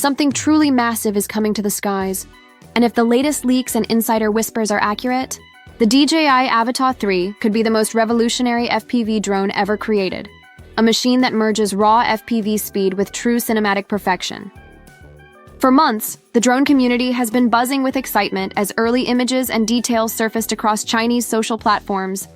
Something truly massive is coming to the skies. And if the latest leaks and insider whispers are accurate, the DJI Avata 3 could be the most revolutionary FPV drone ever created, a machine that merges raw FPV speed with true cinematic perfection. For months, the drone community has been buzzing with excitement as early images and details surfaced across Chinese social platforms.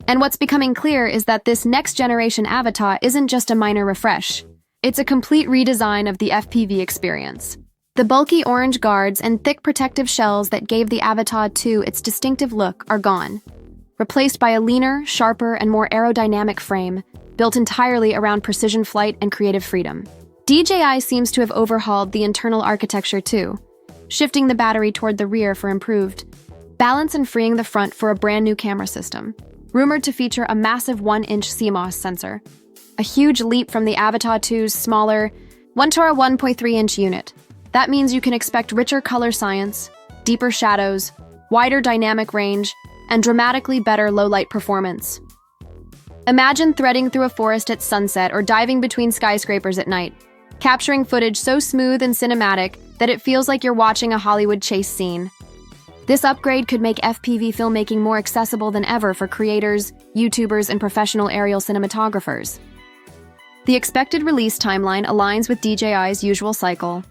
And what's becoming clear is that this next-generation Avata isn't just a minor refresh. It's a complete redesign of the FPV experience. The bulky orange guards and thick protective shells that gave the Avata 2 its distinctive look are gone, replaced by a leaner, sharper, and more aerodynamic frame, built entirely around precision flight and creative freedom. DJI seems to have overhauled the internal architecture too, shifting the battery toward the rear for improved balance and freeing the front for a brand new camera system, rumored to feature a massive 1-inch CMOS sensor, a huge leap from the Avata 2's smaller 1.3-inch unit. That means you can expect richer color science, deeper shadows, wider dynamic range, and dramatically better low-light performance. Imagine threading through a forest at sunset or diving between skyscrapers at night, capturing footage so smooth and cinematic that it feels like you're watching a Hollywood chase scene. This upgrade could make FPV filmmaking more accessible than ever for creators, YouTubers, and professional aerial cinematographers. The expected release timeline aligns with DJI's usual cycle,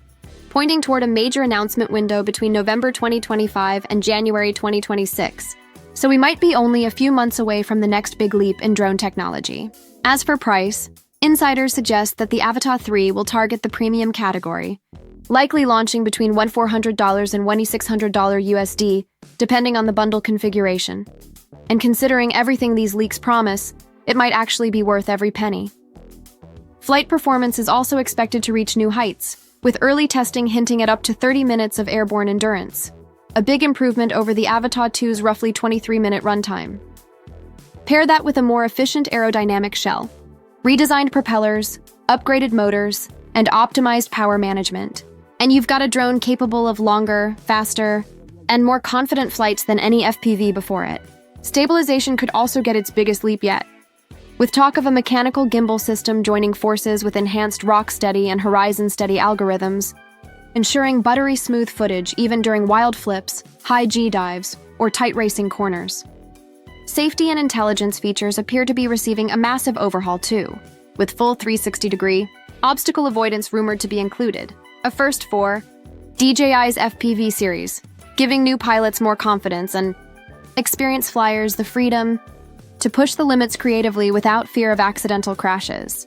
pointing toward a major announcement window between November 2025 and January 2026, so we might be only a few months away from the next big leap in drone technology. As for price, insiders suggest that the Avata 3 will target the premium category, likely launching between $1,400 and $2,600 USD, depending on the bundle configuration. And considering everything these leaks promise, it might actually be worth every penny. Flight performance is also expected to reach new heights, with early testing hinting at up to 30 minutes of airborne endurance, a big improvement over the Avata 2's roughly 23-minute runtime. Pair that with a more efficient aerodynamic shell, redesigned propellers, upgraded motors, and optimized power management, and you've got a drone capable of longer, faster, and more confident flights than any FPV before it. Stabilization could also get its biggest leap yet, with talk of a mechanical gimbal system joining forces with enhanced rock-steady and horizon-steady algorithms, ensuring buttery smooth footage even during wild flips, high G dives, or tight racing corners. Safety and intelligence features appear to be receiving a massive overhaul too, with full 360-degree obstacle avoidance rumored to be included, a first for DJI's FPV series, giving new pilots more confidence and experienced flyers the freedom to push the limits creatively without fear of accidental crashes.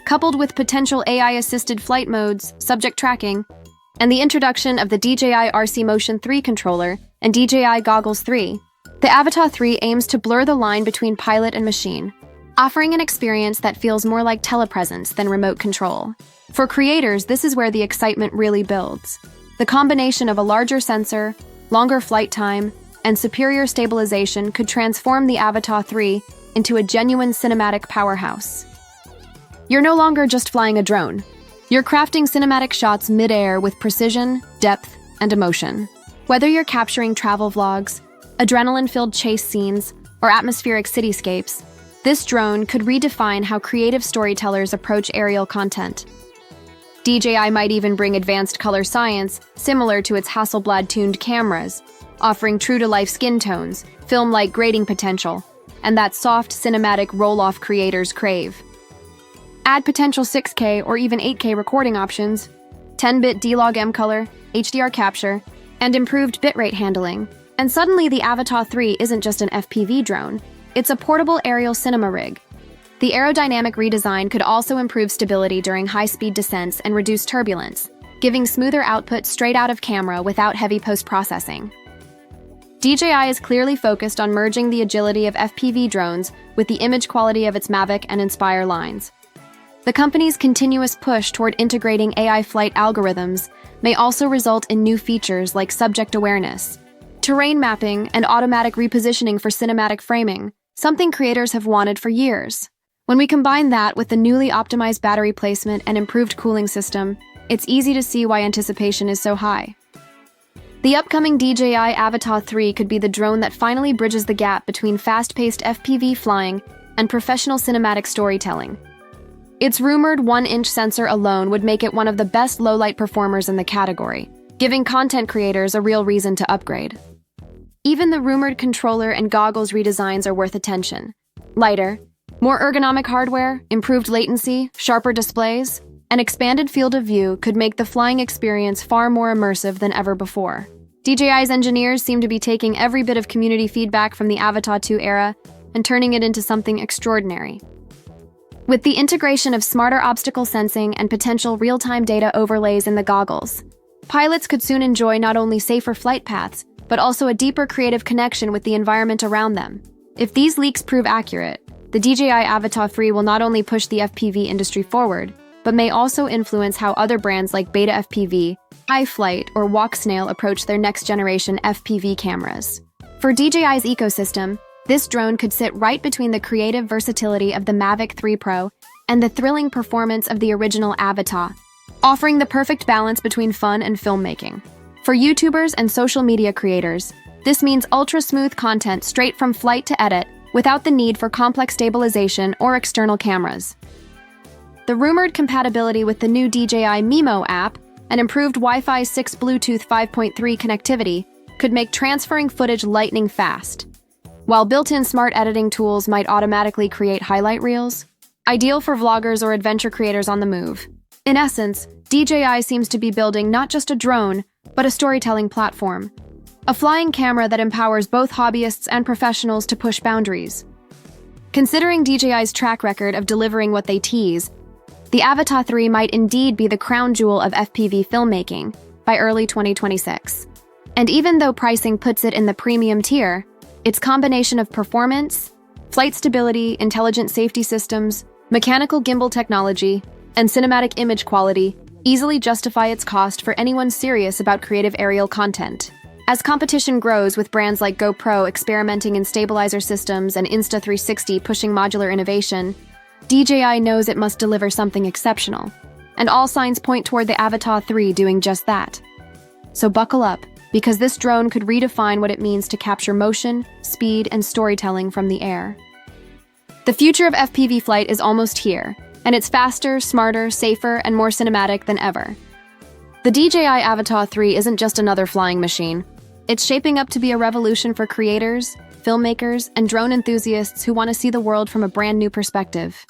Coupled with potential AI-assisted flight modes, subject tracking, and the introduction of the DJI RC Motion 3 controller and DJI Goggles 3, the Avata 3 aims to blur the line between pilot and machine, offering an experience that feels more like telepresence than remote control. For creators, this is where the excitement really builds. The combination of a larger sensor, longer flight time, and superior stabilization could transform the Avata 3 into a genuine cinematic powerhouse. You're no longer just flying a drone. You're crafting cinematic shots mid-air with precision, depth, and emotion. Whether you're capturing travel vlogs, adrenaline-filled chase scenes, or atmospheric cityscapes, this drone could redefine how creative storytellers approach aerial content. DJI might even bring advanced color science similar to its Hasselblad-tuned cameras, offering true-to-life skin tones, film-like grading potential, and that soft, cinematic roll-off creators crave. Add potential 6K or even 8K recording options, 10-bit D-Log M color, HDR capture, and improved bitrate handling, and suddenly the Avata 3 isn't just an FPV drone, it's a portable aerial cinema rig. The aerodynamic redesign could also improve stability during high-speed descents and reduce turbulence, giving smoother output straight out of camera without heavy post-processing. DJI is clearly focused on merging the agility of FPV drones with the image quality of its Mavic and Inspire lines. The company's continuous push toward integrating AI flight algorithms may also result in new features like subject awareness, terrain mapping, and automatic repositioning for cinematic framing, something creators have wanted for years. When we combine that with the newly optimized battery placement and improved cooling system, it's easy to see why anticipation is so high. The upcoming DJI Avata 3 could be the drone that finally bridges the gap between fast-paced FPV flying and professional cinematic storytelling. Its rumored 1-inch sensor alone would make it one of the best low-light performers in the category, giving content creators a real reason to upgrade. Even the rumored controller and goggles redesigns are worth attention. Lighter, more ergonomic hardware, improved latency, sharper displays, and expanded field of view could make the flying experience far more immersive than ever before. DJI's engineers seem to be taking every bit of community feedback from the Avata 2 era and turning it into something extraordinary. With the integration of smarter obstacle sensing and potential real-time data overlays in the goggles, pilots could soon enjoy not only safer flight paths, but also a deeper creative connection with the environment around them. If these leaks prove accurate, the DJI Avata 3 will not only push the FPV industry forward, but may also influence how other brands like Beta FPV, iFlight, or WalkSnail approach their next-generation FPV cameras. For DJI's ecosystem, this drone could sit right between the creative versatility of the Mavic 3 Pro and the thrilling performance of the original Avata, offering the perfect balance between fun and filmmaking. For YouTubers and social media creators, this means ultra-smooth content straight from flight to edit without the need for complex stabilization or external cameras. The rumored compatibility with the new DJI Mimo app and improved Wi-Fi 6 Bluetooth 5.3 connectivity could make transferring footage lightning fast, while built-in smart editing tools might automatically create highlight reels, ideal for vloggers or adventure creators on the move. In essence, DJI seems to be building not just a drone, but a storytelling platform, a flying camera that empowers both hobbyists and professionals to push boundaries. Considering DJI's track record of delivering what they tease, the Avata 3 might indeed be the crown jewel of FPV filmmaking by early 2026. And even though pricing puts it in the premium tier, its combination of performance, flight stability, intelligent safety systems, mechanical gimbal technology, and cinematic image quality easily justify its cost for anyone serious about creative aerial content. As competition grows with brands like GoPro experimenting in stabilizer systems and Insta360 pushing modular innovation, DJI knows it must deliver something exceptional, and all signs point toward the Avata 3 doing just that. So buckle up, because this drone could redefine what it means to capture motion, speed, and storytelling from the air. The future of FPV flight is almost here, and it's faster, smarter, safer, and more cinematic than ever. The DJI Avata 3 isn't just another flying machine. It's shaping up to be a revolution for creators, filmmakers, and drone enthusiasts who want to see the world from a brand new perspective.